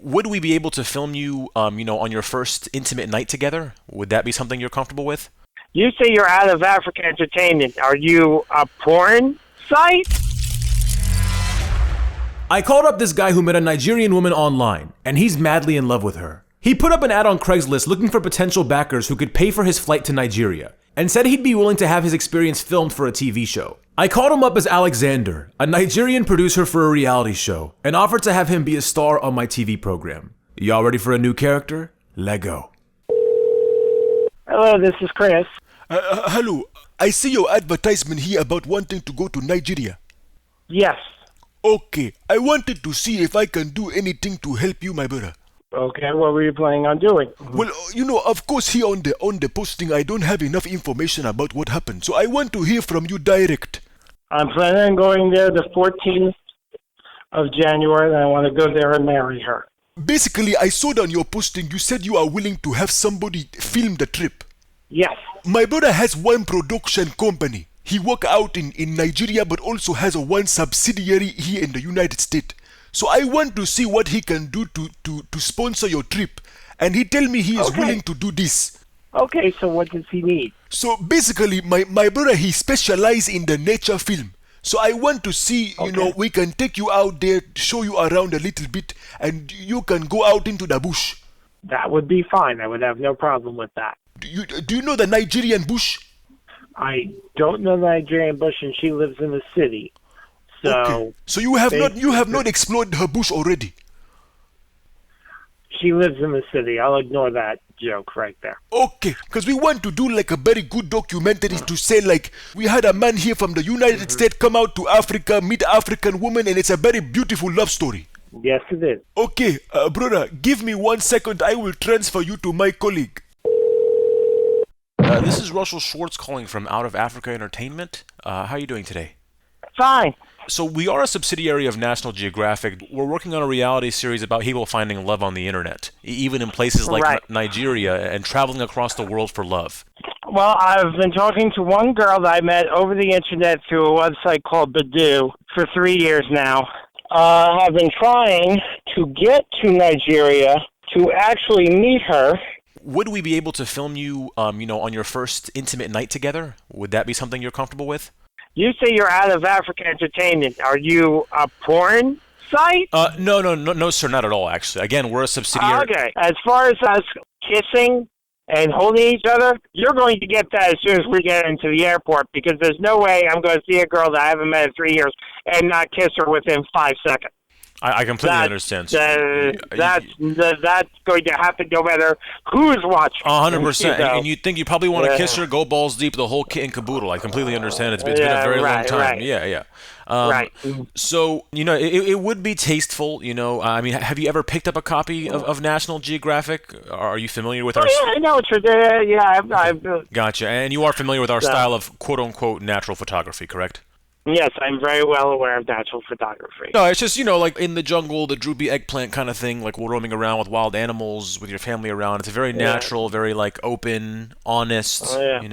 Would we be able to film you, on your first intimate night together? Would that be something you're comfortable with? You say you're out of Africa Entertainment. Are you a porn site? I called up this guy who met a Nigerian woman online, and he's madly in love with her. He put up an ad on Craigslist looking for potential backers who could pay for his flight to Nigeria, and said he'd be willing to have his experience filmed for a TV show. I called him up as Alexander, a Nigerian producer for a reality show, and offered to have him be a star on my TV program. Y'all ready for a new character? Let go. Hello, this is Chris. Hello, I see your advertisement here about wanting to go to Nigeria. Yes. Okay, I wanted to see if I can do anything to help you, my brother. Okay, what were you planning on doing? Well, of course here on the posting I don't have enough information about what happened, so I want to hear from you direct. I'm planning on going there the 14th of January, and I want to go there and marry her. Basically, I saw on your posting you said you are willing to have somebody film the trip. Yes. My brother has one production company. He works out in Nigeria but also has one subsidiary here in the United States. So I want to see what he can do to sponsor your trip. And he tell me he is willing to do this. Okay, so what does he need? So basically, my brother, he specializes in the nature film. So I want to see, we can take you out there, show you around a little bit, and you can go out into the bush. That would be fine. I would have no problem with that. Do you know the Nigerian bush? I don't know the Nigerian bush, and she lives in the city. So, okay. So you have not explored her bush already. She lives in the city. I'll ignore that joke right there. Okay, because we want to do like a very good documentary to say like we had a man here from the United States come out to Africa, meet African woman, and it's a very beautiful love story. Yes, it is. Okay, brother, give me 1 second. I will transfer you to my colleague. This is Russell Schwartz calling from Out of Africa Entertainment. How are you doing today? Fine. So we are a subsidiary of National Geographic. We're working on a reality series about people finding love on the internet, even in places like Nigeria, and traveling across the world for love. Well, I've been talking to one girl that I met over the internet through a website called Badoo for 3 years now. I've been trying to get to Nigeria to actually meet her. Would we be able to film you, on your first intimate night together? Would that be something you're comfortable with? You say you're out of Africa Entertainment. Are you a porn site? No, sir, not at all, actually. Again, we're a subsidiary. Okay. As far as us kissing and holding each other, you're going to get that as soon as we get into the airport, because there's no way I'm going to see a girl that I haven't met in 3 years and not kiss her within 5 seconds. I completely understand. That's going to happen no matter who's watching. 100%. And you think you probably want to kiss her, go balls deep, the whole kit and caboodle. I completely understand. It's been a very long time. Right. Yeah. Right. So, it would be tasteful, I mean, have you ever picked up a copy of National Geographic? Are you familiar with our... Yeah, I know. I've Gotcha. And you are familiar with our style of quote-unquote natural photography, correct? Yes, I'm very well aware of natural photography. No, it's just, like in the jungle, the droopy eggplant kind of thing, like we're roaming around with wild animals, with your family around. It's a very natural, very, open, honest, Let me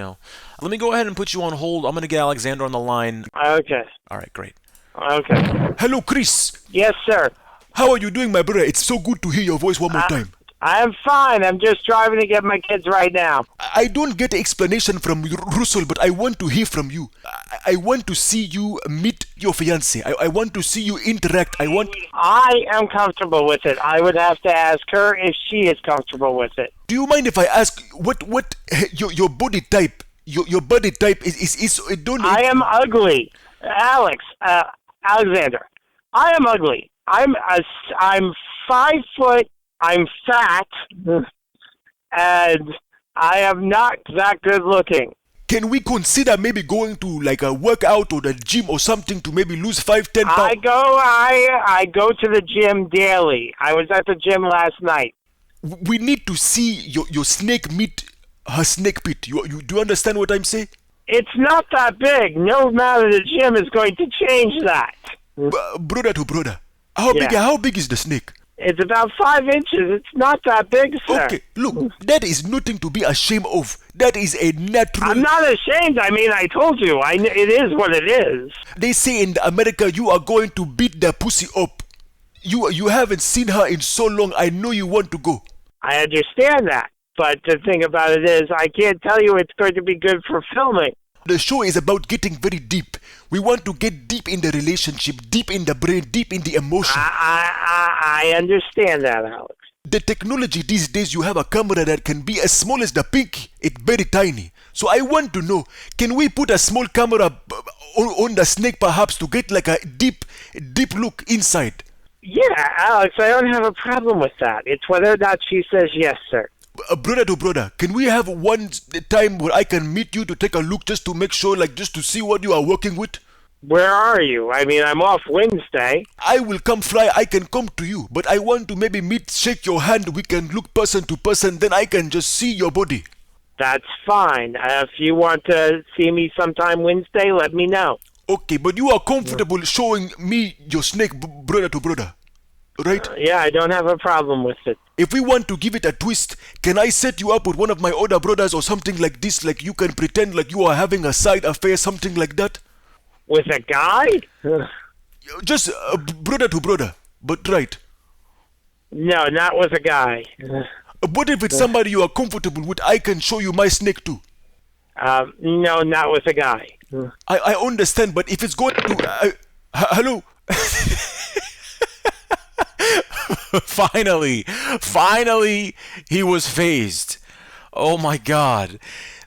go ahead and put you on hold. I'm going to get Alexander on the line. Okay. All right, great. Okay. Hello, Chris. Yes, sir. How are you doing, my brother? It's so good to hear your voice one more time. I'm fine. I'm just driving to get my kids right now. I don't get an explanation from Russell, but I want to hear from you. I want to see you meet your fiancée. I want to see you interact. I am comfortable with it. I would have to ask her if she is comfortable with it. Do you mind if I ask what your body type? Your body type is I am ugly, Alexander. I am ugly. I'm 5 foot. I'm fat, and I am not that good looking. Can we consider maybe going to like a workout or the gym or something to maybe lose 5-10 pounds? I go to the gym daily. I was at the gym last night. We need to see your snake meet her snake pit. You do you understand what I'm saying? It's not that big. No amount of the gym is going to change that. Brother to brother, how big is the snake? It's about 5 inches. It's not that big, sir. Okay, look, that is nothing to be ashamed of. That is a natural... I'm not ashamed. I mean, I told you. It is what it is. They say in America, you are going to beat the pussy up. You haven't seen her in so long. I know you want to go. I understand that. But the thing about it is, I can't tell you it's going to be good for filming. The show is about getting very deep. We want to get deep in the relationship, deep in the brain, deep in the emotion. I understand that, Alex. The technology these days, you have a camera that can be as small as the pinky. It's very tiny. So I want to know, can we put a small camera on the snake perhaps to get like a deep look inside? Yeah, Alex, I don't have a problem with that. It's whether or not she says yes, sir. Brother to brother, can we have one time where I can meet you to take a look just to make sure, like just to see what you are working with? Where are you? I mean, I'm off Wednesday. I will come fly, I can come to you, but I want to maybe meet, shake your hand, we can look person to person, then I can just see your body. That's fine. If you want to see me sometime Wednesday, let me know. Okay, but you are comfortable showing me your snake, brother to brother, right? Yeah, I don't have a problem with it. If we want to give it a twist, can I set you up with one of my older brothers or something like this, like you can pretend like you are having a side affair, something like that? With a guy? Just brother to brother, but right. No, not with a guy. What if it's somebody you are comfortable with? I can show you my snake too. No, not with a guy. I understand, but if it's going to... hello? Finally, he was phased. Oh my God.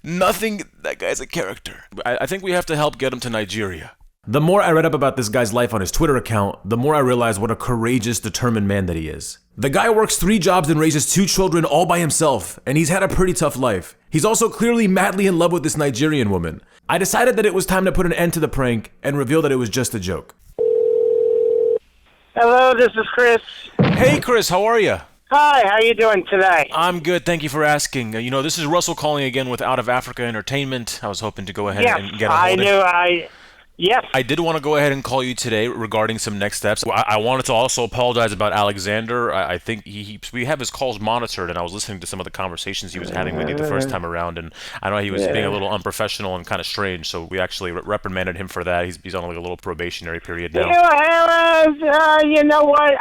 Nothing, that guy's a character. I think we have to help get him to Nigeria. The more I read up about this guy's life on his Twitter account, the more I realized what a courageous, determined man that he is. The guy works 3 jobs and raises 2 children all by himself, and he's had a pretty tough life. He's also clearly madly in love with this Nigerian woman. I decided that it was time to put an end to the prank and reveal that it was just a joke. Hello, this is Chris. Hey Chris, how are you? Hi, how you doing today? I'm good, thank you for asking. This is Russell calling again with Out of Africa Entertainment. I was hoping to go ahead and get a hold of Yes. I did want to go ahead and call you today regarding some next steps. I wanted to also apologize about Alexander. I think we have his calls monitored, and I was listening to some of the conversations he was having with you the first time around, and I know he was being a little unprofessional and kind of strange, so we actually reprimanded him for that. He's on like a little probationary period now. You know what?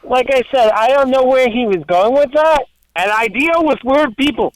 Like I said, I don't know where he was going with that, and I deal with weird people.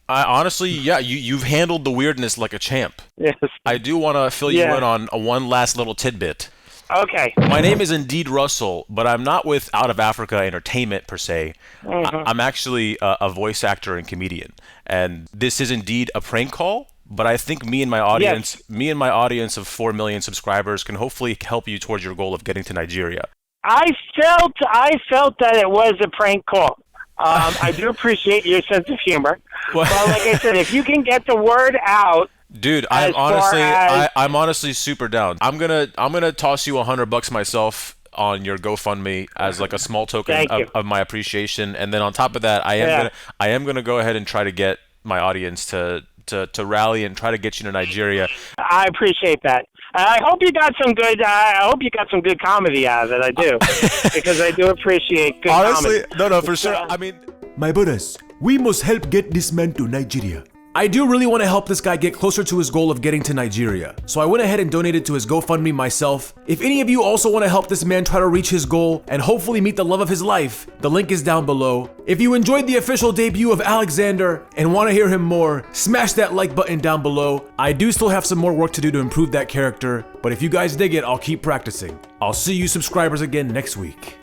I honestly, you've handled the weirdness like a champ. Yes. I do want to fill you in on one last little tidbit. Okay. My name is indeed Russell, but I'm not with Out of Africa Entertainment per se. I'm actually a voice actor and comedian, and this is indeed a prank call. But I think me and my audience of 4 million subscribers can hopefully help you towards your goal of getting to Nigeria. I felt that it was a prank call. I do appreciate your sense of humor. But like I said, if you can get the word out, dude, I'm honestly super down. I'm gonna toss you $100 myself on your GoFundMe as like a small token of my appreciation, and then on top of that, I am gonna go ahead and try to get my audience to rally and try to get you to Nigeria. I appreciate that. I hope you got some good. I hope you got some good comedy out of it. I do, because I do appreciate good honestly, comedy. No, for sure. I mean, my brothers, we must help get this man to Nigeria. I do really want to help this guy get closer to his goal of getting to Nigeria, so I went ahead and donated to his GoFundMe myself. If any of you also want to help this man try to reach his goal and hopefully meet the love of his life, the link is down below. If you enjoyed the official debut of Alexander and want to hear him more, smash that like button down below. I do still have some more work to do to improve that character, but if you guys dig it, I'll keep practicing. I'll see you subscribers again next week.